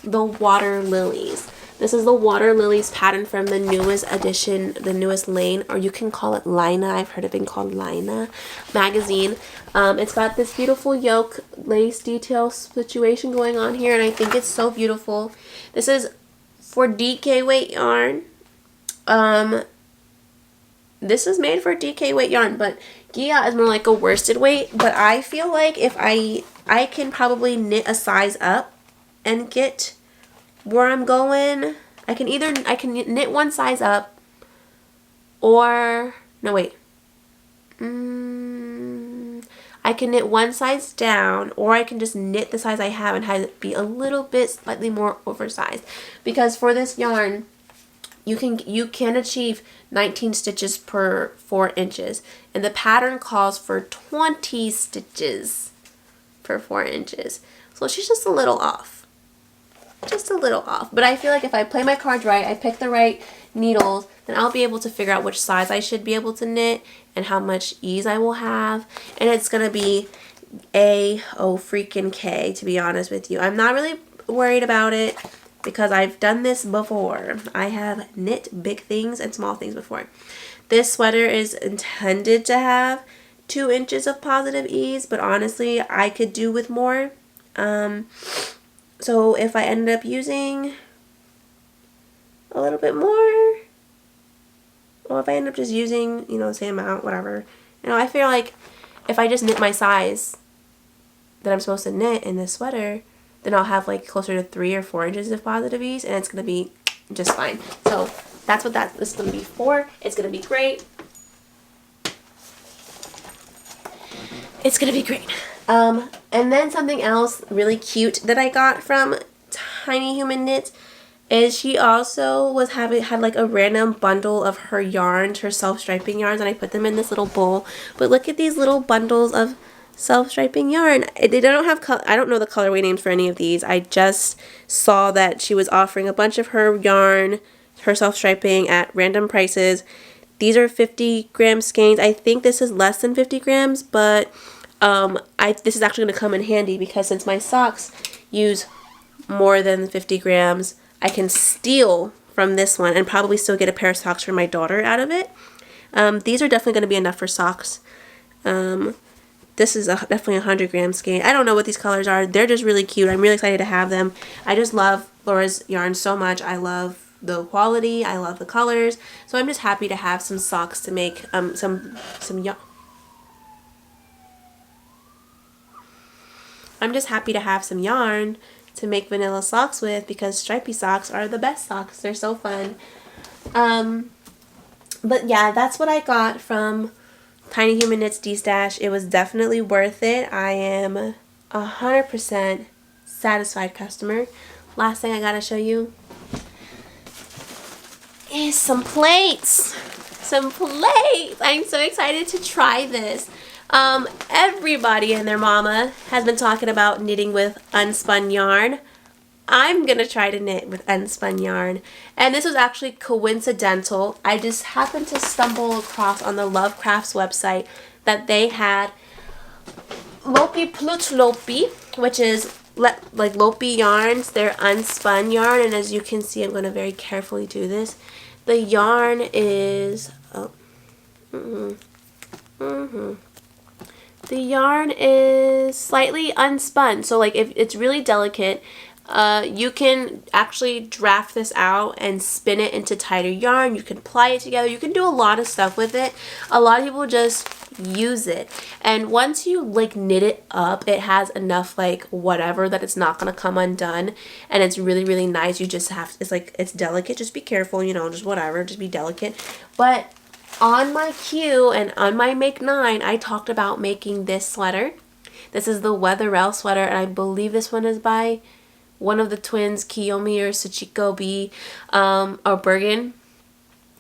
the Water Lilies. This is the Water Lilies pattern from the newest edition, the newest lane, or you can call it Lina. I've heard it being called Lina magazine. It's got this beautiful yoke lace detail situation going on here, and I think it's so beautiful. This is for DK weight yarn. This is made for DK weight yarn, but Gia is more like a worsted weight. But I feel like if I can probably knit a size up and get where I'm going. I can knit one size up, or no, wait. I can knit one size down, or I can just knit the size I have and have it be a little bit slightly more oversized. Because for this yarn, you can achieve 19 stitches per 4 inches, and the pattern calls for 20 stitches per 4 inches. So she's just a little off. Just a little off. But I feel like if I play my cards right, I pick the right needles, then I'll be able to figure out which size I should be able to knit and how much ease I will have. And it's going to be freaking K, to be honest with you. I'm not really worried about it because I've done this before. I have knit big things and small things before. This sweater is intended to have 2 inches of positive ease, but honestly, I could do with more. So if I ended up using a little bit more, or if I end up just using, you know, the same amount, whatever. You know, I feel like if I just knit my size that I'm supposed to knit in this sweater, then I'll have like closer to 3 or 4 inches of positive ease, and it's going to be just fine. So that's what this is going to be for. It's going to be great. It's going to be great. And then something else really cute that I got from Tiny Human Knits is she also had like a random bundle of her yarns, her self-striping yarns, and I put them in this little bowl. But look at these little bundles of self-striping yarn. They don't have I don't know the colorway names for any of these. I just saw that she was offering a bunch of her yarn, her self-striping, at random prices. These are 50-gram skeins. I think this is less than 50 grams, but this is actually going to come in handy because since my socks use more than 50 grams, I can steal from this one and probably still get a pair of socks for my daughter out of it. These are definitely going to be enough for socks. This is definitely a 100-gram skein. I don't know what these colors are. They're just really cute. I'm really excited to have them. I just love Laura's yarn so much. I love the quality. I love the colors. So I'm just happy to have some socks to make some yarn. I'm just happy to have some yarn to make vanilla socks with because stripy socks are the best socks. They're so fun. But yeah, that's what I got from Tiny Human Knits D-Stash. It was definitely worth it. I am 100% satisfied customer. Last thing I gotta show you is some plates. Some plates! I'm so excited to try this. Everybody and their mama has been talking about knitting with unspun yarn. I'm gonna try to knit with unspun yarn, and this was actually coincidental. I just happened to stumble across on the Love Crafts website that they had Lopi Plut Lopi, which is like Lopi yarns. They're unspun yarn, and as you can see, I'm gonna very carefully do this. The yarn is the yarn is slightly unspun, so like if it's really delicate, you can actually draft this out and spin it into tighter yarn. You can ply it together. You can do a lot of stuff with it. A lot of people just use it, and once you like knit it up, it has enough like whatever that it's not gonna come undone, and it's really, really nice. You just have, it's delicate. Just be careful, you know, just whatever, just be delicate. But on my Q and on my Make 9, I talked about making this sweater. This is the Weatherell sweater, and I believe this one is by one of the twins, Kiyomi or Sachiko or Burgin.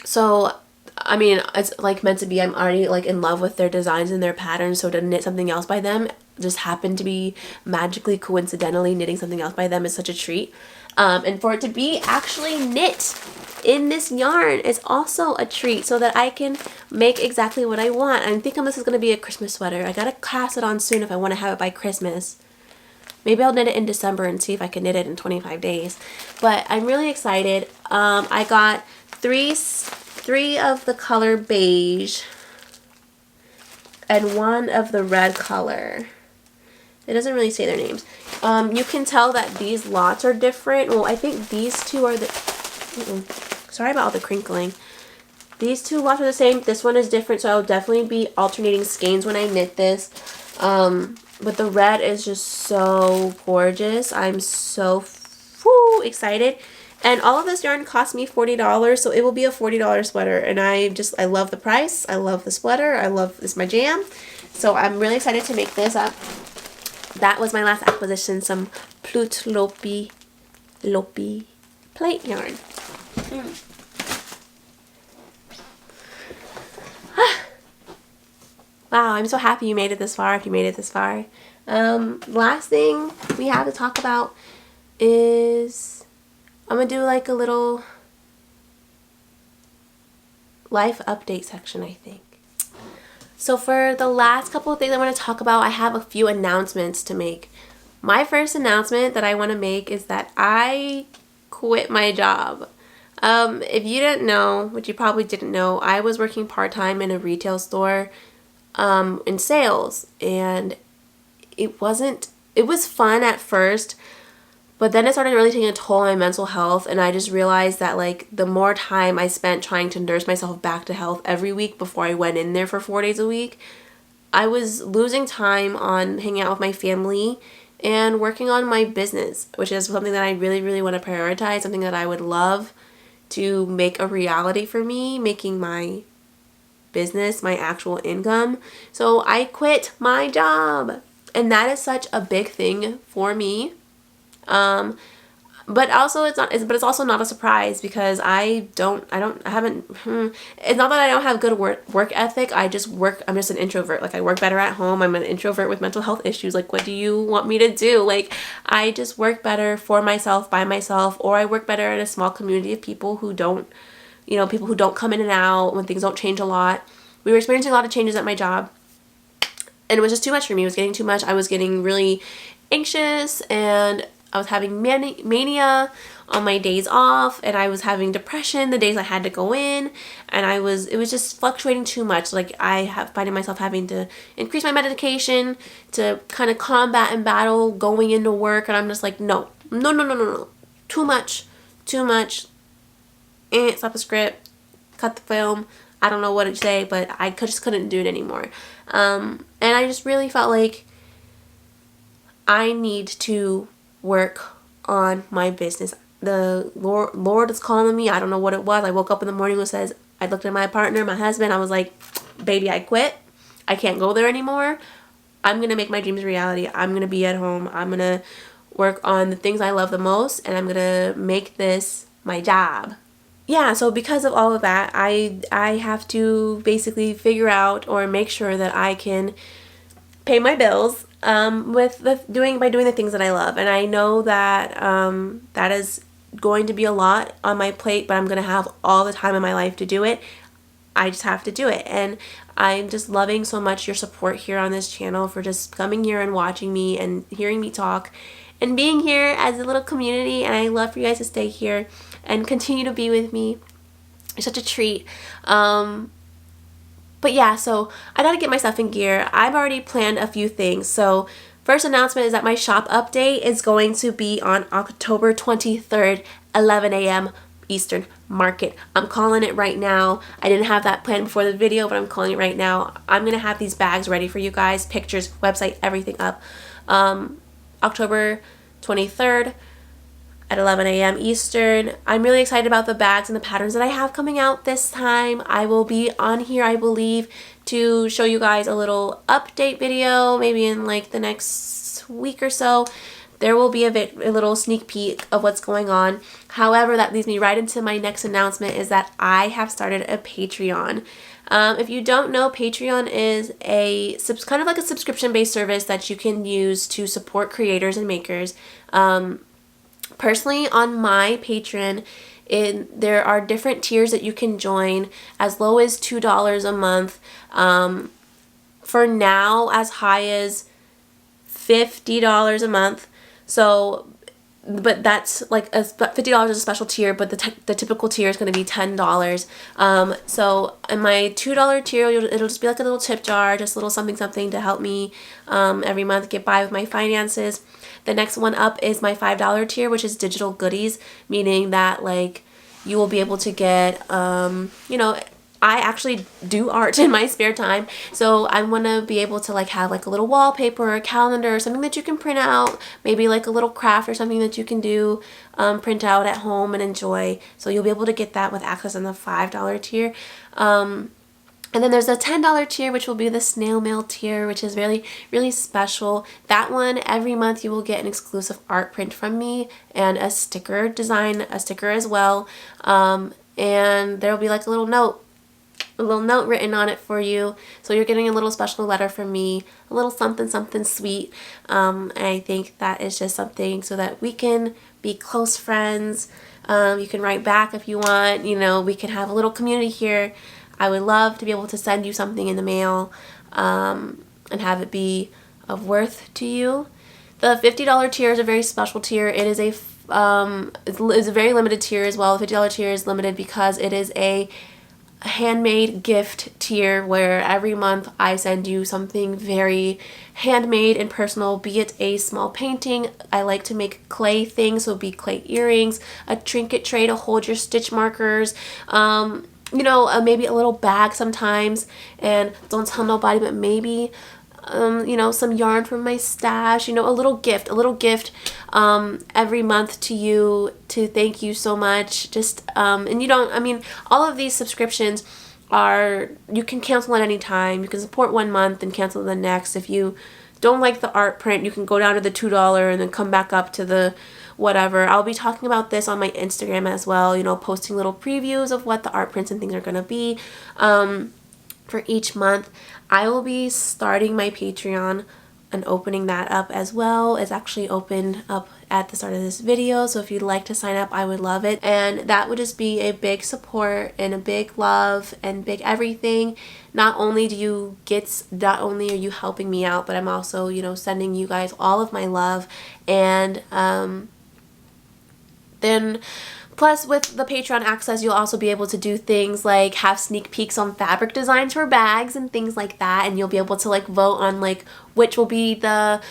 So, I mean, it's like meant to be. I'm already like in love with their designs and their patterns, so to knit something else by them, just happened to be magically, coincidentally knitting something else by them is such a treat. And for it to be actually knit in this yarn is also a treat, so that I can make exactly what I want. I'm thinking this is going to be a Christmas sweater. I gotta cast it on soon if I want to have it by Christmas. Maybe I'll knit it in December and see if I can knit it in 25 days. But I'm really excited. I got three of the color beige and one of the red color. It doesn't really say their names. You can tell that these lots are different. Well, I think these two are the... Sorry about all the crinkling. These two lots are the same. This one is different, so I'll definitely be alternating skeins when I knit this. But the red is just so gorgeous. I'm so excited. And all of this yarn cost me $40, so it will be a $40 sweater. And I love the price. I love the sweater. It's my jam. So I'm really excited to make this up. That was my last acquisition, some Plut Lopi plate yarn. Wow, I'm so happy you made it this far, if you made it this far. Last thing we have to talk about is I'm going to do like a little life update section, I think. So for the last couple of things I want to talk about, I have a few announcements to make. My first announcement that I want to make is that I quit my job. If you didn't know, which you probably didn't know, I was working part-time in a retail store in sales, and it was fun at first, but then it started really taking a toll on my mental health, and I just realized that like the more time I spent trying to nurse myself back to health every week before I went in there for 4 days a week, I was losing time on hanging out with my family and working on my business, which is something that I really, really want to prioritize, something that I would love to make a reality for me, making my business my actual income. So I quit my job, and that is such a big thing for me. But also it's also not a surprise because it's not that I don't have good work ethic. I'm just an introvert. Like, I work better at home. I'm an introvert with mental health issues. Like, what do you want me to do? Like, I just work better for myself, by myself, or I work better in a small community of people who don't come in and out when things don't change a lot. We were experiencing a lot of changes at my job, and it was just too much for me. It was getting too much. I was getting really anxious, and I was having mania on my days off, and I was having depression the days I had to go in, and it was just fluctuating too much. Like, finding myself having to increase my medication to kind of combat and battle going into work, and I'm just like, no, too much, stop the script, cut the film. I don't know what to say, but I just couldn't do it anymore. And I just really felt like I need to work on my business. The Lord is calling me. I don't know what it was. I woke up in the morning and says, I looked at my partner, my husband. I was like, baby, I quit. I can't go there anymore. I'm going to make my dreams a reality. I'm going to be at home. I'm going to work on the things I love the most, and I'm going to make this my job. Yeah, so because of all of that, I have to basically figure out or make sure that I can pay my bills by doing the things that I love. And I know that that is going to be a lot on my plate, but I'm going to have all the time in my life to do it. I just have to do it. And I'm just loving so much your support here on this channel, for just coming here and watching me and hearing me talk and being here as a little community. And I love for you guys to stay here and continue to be with me. It's such a treat. But yeah, so I gotta get myself in gear. I've already planned a few things. So first announcement is that my shop update is going to be on October 23rd, 11 a.m. Eastern Market. I'm calling it right now. I didn't have that planned before the video, but I'm calling it right now. I'm gonna have these bags ready for you guys, pictures, website, everything up. October 23rd at 11 a.m. Eastern. I'm really excited about the bags and the patterns that I have coming out this time. I will be on here, I believe, to show you guys a little update video, maybe in like the next week or so. There will be a little sneak peek of what's going on. However, that leads me right into my next announcement, is that I have started a Patreon. If you don't know, Patreon is kind of like a subscription-based service that you can use to support creators and makers. Personally, on my Patreon, there are different tiers that you can join, as low as $2 a month. For now, as high as $50 a month. So, but that's like $50 is a special tier, but the typical tier is going to be $10. So in my $2 tier, it'll just be like a little tip jar, just a little something to help me every month get by with my finances. The next one up is my $5 tier, which is digital goodies, meaning that like you will be able to get, I actually do art in my spare time, so I want to be able to like have like a little wallpaper or a calendar or something that you can print out, maybe like a little craft or something that you can do, print out at home and enjoy. So you'll be able to get that with access in the $5 tier. And then there's a $10 tier, which will be the snail mail tier, which is really, really special. That one, every month you will get an exclusive art print from me and a sticker as well. And there will be like a little note a little note written on it for you. So you're getting a little special letter from me, a little something, something sweet. And I think that is just something so that we can be close friends. You can write back if you want. You know, we can have a little community here. I would love to be able to send you something in the mail and have it be of worth to you. The $50 tier is a very special tier. It is a it's a very limited tier as well. The $50 tier is limited because it is a handmade gift tier where every month I send you something very handmade and personal, be it a small painting. I like to make clay things, so be clay earrings, a trinket tray to hold your stitch markers, you know, maybe a little bag sometimes, and don't tell nobody, but maybe you know, some yarn from my stash, you know, a little gift every month to you to thank you so much. Just and you don't, I mean, all of these subscriptions are, you can cancel at any time. You can support 1 month and cancel the next. If you don't like the art print, you can go down to the $2 and then come back up to the whatever. I'll be talking about this on my Instagram as well, you know, posting little previews of what the art prints and things are going to be for each month. I will be starting my Patreon and opening that up as well. It's actually opened up at the start of this video, so if you'd like to sign up, I would love it. And that would just be a big support and a big love and big everything. Not only are you helping me out, but I'm also, you know, sending you guys all of my love. And then plus, with the Patreon access, you'll also be able to do things like have sneak peeks on fabric designs for bags and things like that, and you'll be able to like vote on like which will be the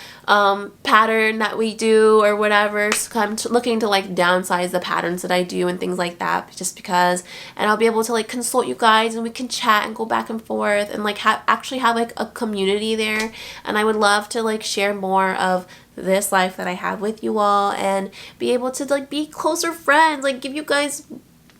pattern that we do or whatever. So I'm looking to like downsize the patterns that I do and things like that, just because. And I'll be able to like consult you guys, and we can chat and go back and forth and like actually have like a community there. And I would love to like share more of this life that I have with you all and be able to like be closer friends, like give you guys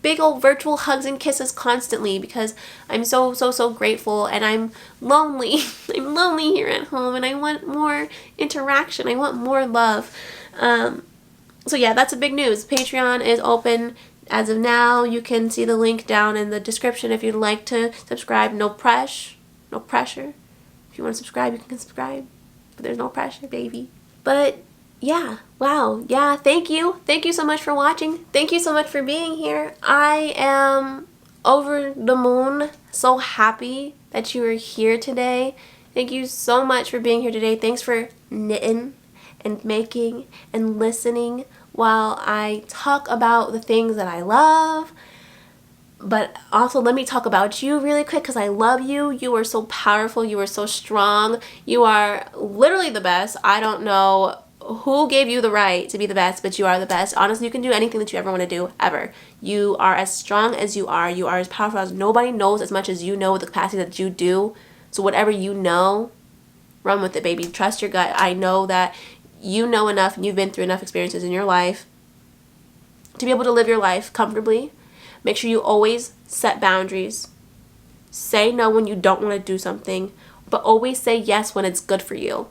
big old virtual hugs and kisses constantly, because I'm so grateful, and I'm lonely. I'm lonely here at home, and I want more interaction. I want more love. So yeah, that's a big news. Patreon is open as of now. You can see the link down in the description if you'd like to subscribe. No pressure. If you want to subscribe, you can subscribe, but there's no pressure, baby. But yeah, wow, yeah, thank you so much for watching. Thank you so much for being here. I am over the moon, so happy that you are here today. Thank you so much for being here today. Thanks for knitting and making and listening while I talk about the things that I love. But also, let me talk about you really quick, because I love you. You are so powerful. You are so strong. You are literally the best. I don't know who gave you the right to be the best, but you are the best. Honestly, you can do anything that you ever want to do, ever. You are as strong as you are. You are as powerful as nobody knows as much as you know with the capacity that you do. So whatever you know, run with it, baby. Trust your gut. I know that you know enough and you've been through enough experiences in your life to be able to live your life comfortably. Make sure you always set boundaries. Say no when you don't want to do something, but always say yes when it's good for you.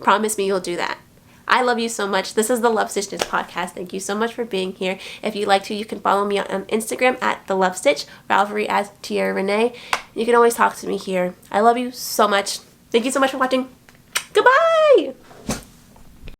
Promise me you'll do that. I love you so much. This is the Love Stitch Knits podcast. Thank you so much for being here. If you'd like to, you can follow me on Instagram at The Love Stitch, Ravelry as Tierra Renee. You can always talk to me here. I love you so much. Thank you so much for watching. Goodbye!